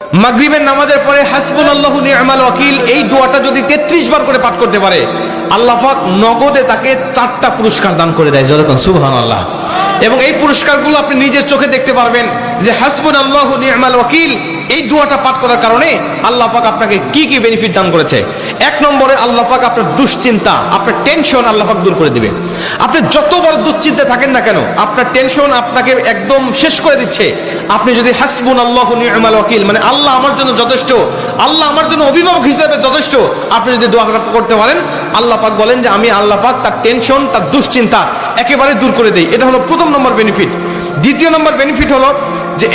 মাগরিবের নামাজের পরে হাসবুনাল্লাহু নি'মাল ওয়াকিল এই দোয়াটা যদি 33 বার করে পাঠ করতে পারে, আল্লাহ পাক নগদে তাকে 4টা পুরস্কার দান করে দেয়। যেরকম সুবহানাল্লাহ। এবং এই পুরস্কারগুলো আপনি নিজের চোখে দেখতে পারবেন যে হাসবুনাল্লাহু নি'মাল ওয়াকিল এই দোয়াটা পাঠ করার কারণে আল্লাহ পাক আপনাকে কি কি বেনিফিট দান করেছে। এক নম্বরে আল্লাহ পাক আপনার দুশ্চিন্তা, আপনার টেনশন আল্লাহ পাক দূর করে দিবে। আপনি যত বড় দুশ্চিন্তায় থাকেন না কেন, আপনার টেনশন আপনাকে একদম শেষ করে দিচ্ছে। আপনি যদি হাসবুনাল্লাহু নি'মাল ওয়াকিল মানে আল্লাহ আমার জন্য যথেষ্ট, আল্লাহ আমার জন্য অভিভাবক হিসেবে যথেষ্ট, আপনি যদি দোয়া করতে পারেন, আল্লাহ পাক বলেন যে আমি আল্লাহ পাক তার টেনশন, তার দুশ্চিন্তা একেবারে দূর করে দেই। এটা হলো প্রথম নম্বর বেনিফিট। দ্বিতীয় নম্বর বেনিফিট হলো যে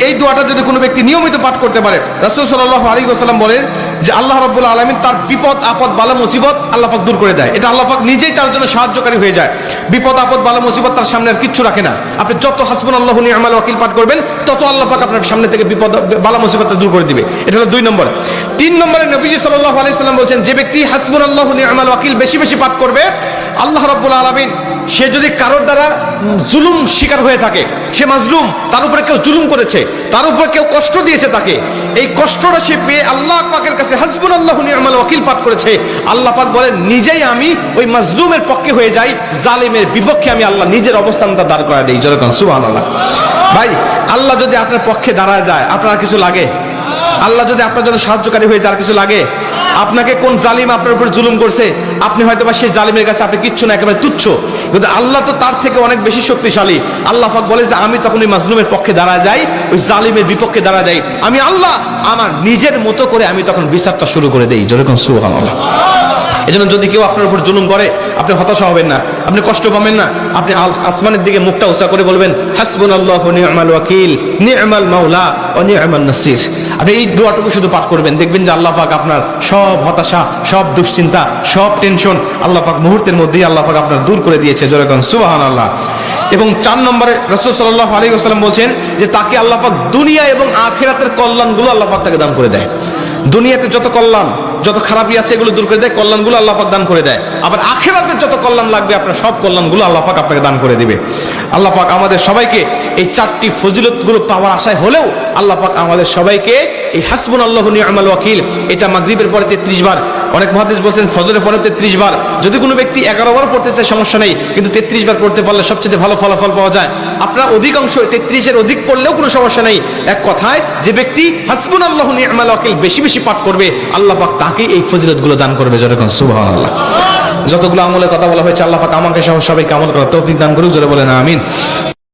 এই দোয়াটা যদি কোনো ব্যক্তি নিয়মিত পাঠ করতে পারে, রাসূল সাল্লাল্লাহু আলাইহি ওয়াসাল্লাম বলেন যে আল্লাহ রাব্বুল আলামিন তার বিপদ আপদ বালা মুসিবত আল্লাহ পাক দূর করে দেয়। এটা আল্লাহ পাক নিজেই তার জন্য সাহায্যকারী হয়ে যায়। বিপদ আপদ বালা মুসিবত তার সামনে আর কিচ্ছু রাখে না। আপনি যত হাসবুনাল্লাহু নি'মাল ওয়াকিল পাঠ করবেন, তত আল্লাহ পাক আপনার সামনে থেকে বিপদ বালা মুসিবত দূর করে দিবে। এটা হলো 2 নম্বর। 3 নম্বরে নবীজি সাল্লাল্লাহু আলাইহি ওয়াসাল্লাম বলেন যে ব্যক্তি হাসবুনাল্লাহু নি'মাল ওয়াকিল বেশি বেশি পাঠ করবে, আল্লাহ রাব্বুল আলামিন সে যদি কারোর দ্বারা জুলুম শিকার হয়ে থাকে, সে মাজলুম, তার উপরে কেউ জুলুম করেছে, তার উপরে কেউ কষ্ট দিয়েছে, তাকে এই কষ্টটা সে পেয়ে আল্লাহ পাকের কাছে হাসবুনাল্লাহু নি'মাল ওয়াকিল পাঠ করেছে, আল্লাহ পাক বলেন নিজেই আমি ওই মাজলুমের পক্ষে হয়ে যাই, জালিমের বিপক্ষে আমি আল্লাহ নিজের অবস্থানটা দাঁড় করা দেই। যেরকম সুবহানাল্লাহ। ভাই, আল্লাহ যদি আপনার পক্ষে দাঁড়ায় যায়, আপনার কিছু লাগে? আল্লাহ যদি আপনার জন্য সাহায্যকারী হয়ে যার কিছু লাগে? আপনাকে কোন জালিম আপনার উপর জুলুম করছে, আপনি হয়তো বা সেই জালিমের কাছে আপনি কিচ্ছু না, একেবারে তুচ্ছ, কিন্তু আল্লাহ তো তার থেকে অনেক বেশি শক্তিশালী। আল্লাহ পাক বলে যে আমি তখন ওই মাজলুমের পক্ষে দাঁড়া যাই, ওই জালিমের বিপক্ষে দাঁড়া যাই, আমি আল্লাহ আমার নিজের মতো করে আমি তখন বিচারটা শুরু করে দেই। যেরকম সুবহানাল্লাহ। এজন্য যদি কেউ আপনার উপর জুলুম করে, আপনি হতাশা হবেন না, আপনি কষ্ট পাবেন না, আপনি আসমানের দিকে মুখটা উঁচা করে বলবেন হাসবুনাল্লাহু নি'মাল ওয়াকিল নি'মাল মাওলা ওয়া নি'মান নাসির। আপনি এই দোয়াটুকু শুধু পাঠ করবেন, দেখবেন যে আল্লাহ পাক আপনার সব হতাশা, সব দুশ্চিন্তা, সব টেনশন আল্লাহ পাক মুহূর্তের মধ্যেই আল্লাহ পাক আপনার দূর করে দিয়েছে। যেরকম সুবহানাল্লাহ। এবং 4 নম্বরে রাসূল সাল্লাল্লাহু আলাইহি ওয়াসাল্লাম বলেন যে তাকে আল্লাহ পাক দুনিয়া এবং আখিরাতের কল্যাণগুলো আল্লাহ পাক তাকে দান করে দেয়। দুনিয়াতে যত কল্যাণ, যত খারাপই আছে এগুলো দূর করে দেয়, কল্যাণগুলো আল্লাহ পাক দান করে দেয়। আবার আখিরাতের যত কল্যাণ লাগবে আপনার সব কল্যাণগুলো আল্লাহ পাক আপনাকে দান করে দিবে। আল্লাহ পাক আমাদের সবাইকে এই 4টি ফজিলতগুলো পাওয়ার আশায় হলেও আল্লাহ পাক আমাদের সবাইকে এই হাসবুনাল্লাহু নি'মাল ওয়াকিল এটা মাগরিবের পরে 33 বার, অনেক মুহাদ্দিস বলেন ফজরের পরে 33 বার, যদি কোনো ব্যক্তি 11 বার পড়তে চায় সমস্যা নেই, কিন্তু 33 বার পড়তে পারলে সবচেয়ে ভালো ফলাফল পাওয়া যায়। আপনারা অধিকাংশ 33 এর অধিক পড়লেও কোনো সমস্যা নেই। এক কথায় যে ব্যক্তি হাসবুনাল্লাহু নি'মাল ওয়াকিল বেশি বেশি পাঠ করবে, আল্লাহ পাক তাকে এই ফজিলতগুলো দান করবে। যেরকম সুবহানাল্লাহ। যতগুলো আমলের কথা বলা হয়েছে আল্লাহ পাক আমাকে সহ সবাইকে আমল করার তৌফিক দান করুক। জোরে বলেন আমিন।